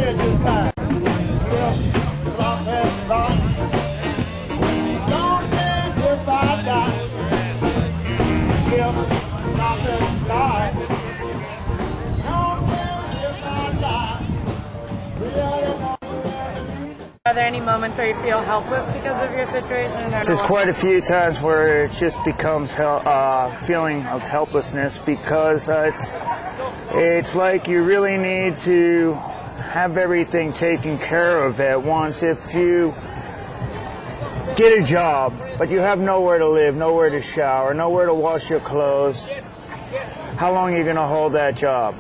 Are there any moments where you feel helpless because of your situation? There's quite a few times where it just becomes feeling of helplessness because it's like you really need to have everything taken care of at once. If you get a job, but you have nowhere to live, nowhere to shower, nowhere to wash your clothes, how long are you going to hold that job?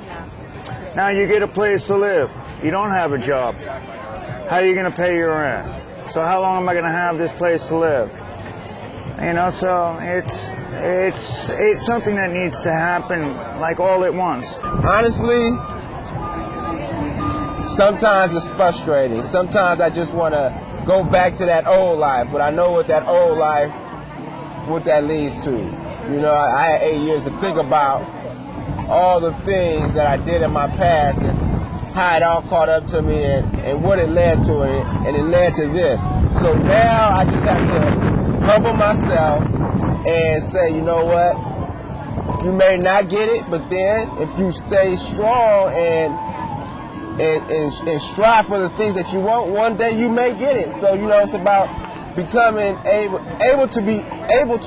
Now you get a place to live. You don't have a job. How are you going to pay your rent? So how long am I going to have this place to live? You know, so it's something that needs to happen like all at once. Honestly, sometimes it's frustrating. Sometimes I just want to go back to that old life, but I know what that old life, what that leads to. You know, I had 8 years to think about all the things that I did in my past and how it all caught up to me and what it led to, and it led to this. So now I just have to humble myself and say, you know what, you may not get it, but then if you stay strong and strive for the things that you want, one day you may get it. So, you know, it's about becoming able to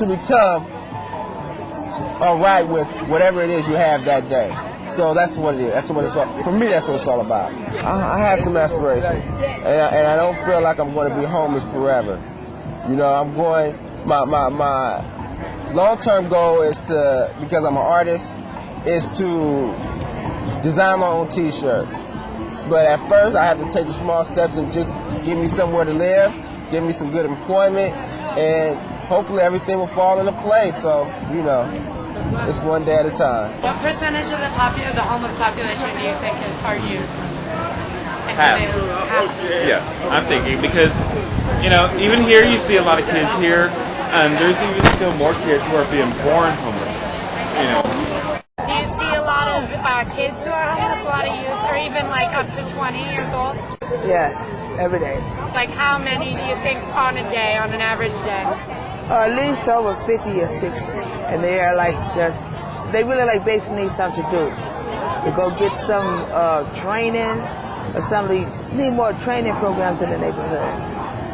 become all right with whatever it is you have that day. So that's what it is. That's what it's all. For me, that's what it's all about. I have some aspirations, and I don't feel like I'm going to be homeless forever. You know, I'm going. My long-term goal is to, because I'm an artist, is to design my own T-shirts. But at first, I have to take the small steps and just give me somewhere to live, give me some good employment, and hopefully everything will fall into place. So, you know, it's one day at a time. What percentage of the homeless population do you think are youth? Half. Yeah, I'm thinking because, you know, even here you see a lot of kids here, and there's even still more kids who are being born homeless. You know. Do you see a lot of kids who are homeless, a lot of youth, or even like up to 20 years old? Yes, every day. Like how many do you think on a day, on an average day? At least over 50 or 60. And they are like they really like basically need something to do. To go get some training or something. Need more training programs in the neighborhood.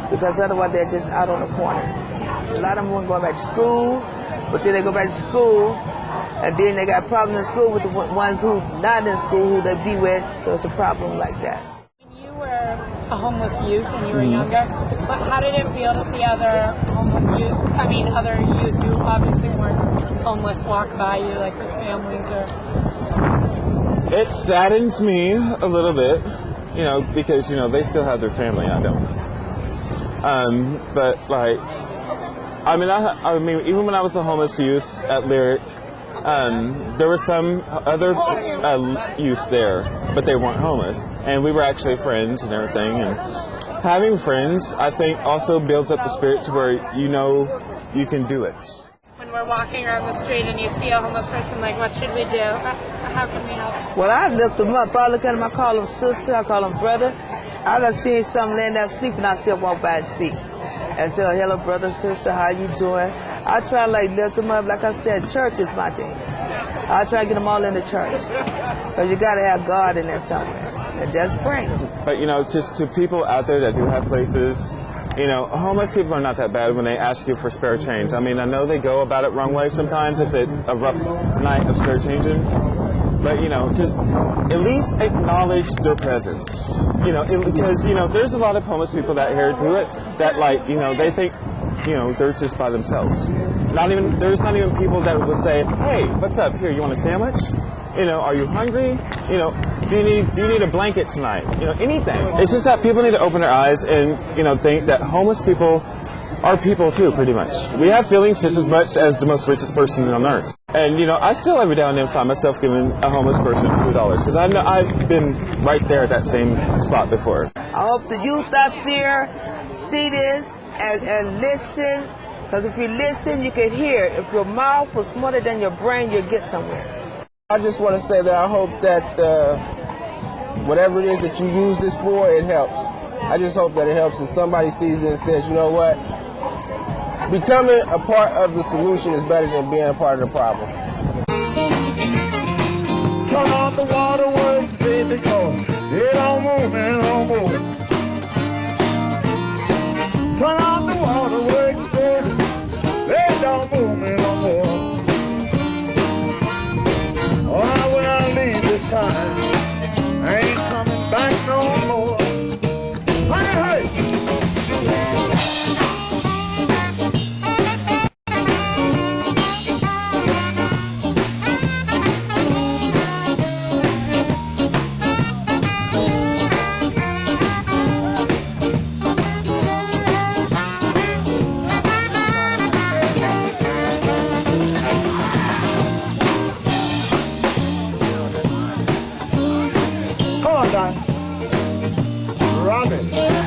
Because otherwise they're just out on the corner. A lot of them won't go back to school, but then they go back to school, and then they got problems in school with the ones who's not in school, who they be with, so it's a problem like that. You were a homeless youth and you were younger, but how did it feel to see other youth who obviously weren't homeless walk by you, like with families or? It saddens me a little bit, you know, because, you know, they still have their family, I don't. But like, I mean, even when I was a homeless youth at Lyric, there were some other youth there, but they weren't homeless, and we were actually friends and everything. And having friends, I think, also builds up the spirit to where you know you can do it. When we're walking around the street and you see a homeless person, like, what should we do? How can we help? Well, I lift them up. I look at them, I call them sister, I call them brother. I done seen something laying there sleeping, I still walk by and speak. And say, hello, brother, sister, how you doing? I try to like lift them up. Like I said, church is my thing. I try to get them all in the church. Because you got to have God in there somewhere. And just pray. But, you know, just to people out there that do have places, you know, homeless people are not that bad when they ask you for spare change. I mean, I know they go about it wrong way sometimes if it's a rough night of spare changing. But, you know, just at least acknowledge their presence. You know, because, you know, there's a lot of homeless people out here do it that, like, you know, they think, you know, they're just by themselves. There's not even people that will say, hey, what's up? Here, you want a sandwich? You know, are you hungry? You know, do you need a blanket tonight? You know, anything. It's just that people need to open their eyes and, you know, think that homeless people are people too, pretty much. We have feelings just as much as the most richest person on earth. And, you know, I still every now and then find myself giving a homeless person $2 because I know I've been right there at that same spot before. I hope the youth out there see this and listen, because if you listen, you can hear. If your mouth was smarter than your brain, you'll get somewhere. I just want to say that I hope that the whatever it is that you use this for, it helps. I just hope that it helps and somebody sees it and says, you know what? Becoming a part of the solution is better than being a part of the problem. Turn on the waterworks, baby, go. It don't move, man, it don't move. Turn on the waterworks, baby. It don't move, man, it don't move. Oh, when I leave this time, I ain't coming back no more. Hey, hey! Robin.